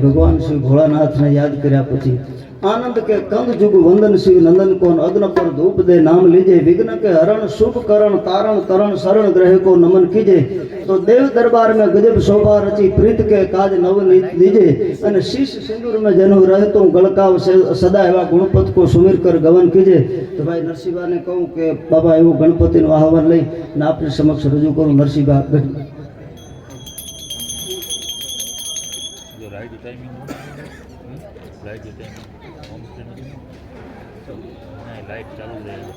ભગવાન શ્રી ભોળાનાથને યાદ કર્યા પછી આનંદ કે કંદ જુગ વંદન શિવ નંદન કોન અગ્ન પર ધૂપ દે નામ લીજે વિઘ્ન કે હરણ શુભ કરણ તારણ તરણ શરણ ગ્રહ को नमन कीजे तो देव दरबार में गजब शोभा रची प्रीत के काज नव लीजे અને શીશ સિંદૂર में जनु रहतो गलकाव सदा एवा गुणपत को सुमिर कर गवन कीजे तो भाई नरसिंहबा ने कहूं के बाबा एवो गणपति नो आह्वान लई ने आपने समक्ष रजू करूं नरसिंहबा जो right timing right timing home stay नहीं लाइट चालू रहेगी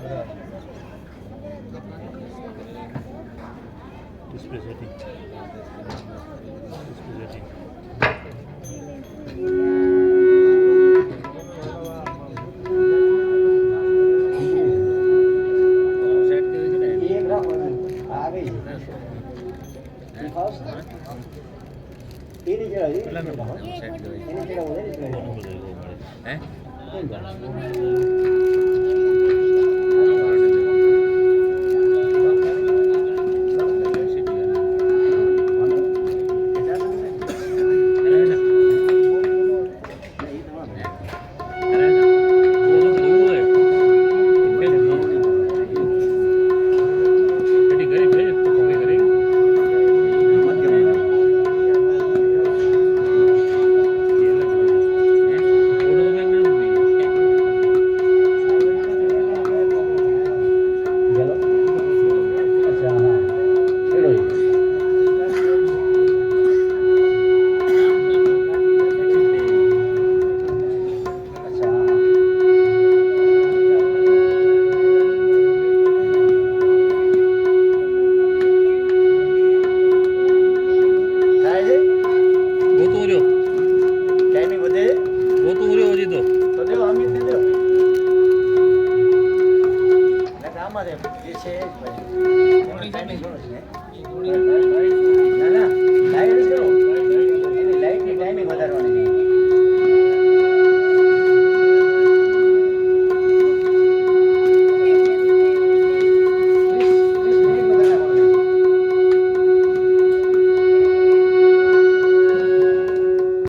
डिस्प्ले सेटिंग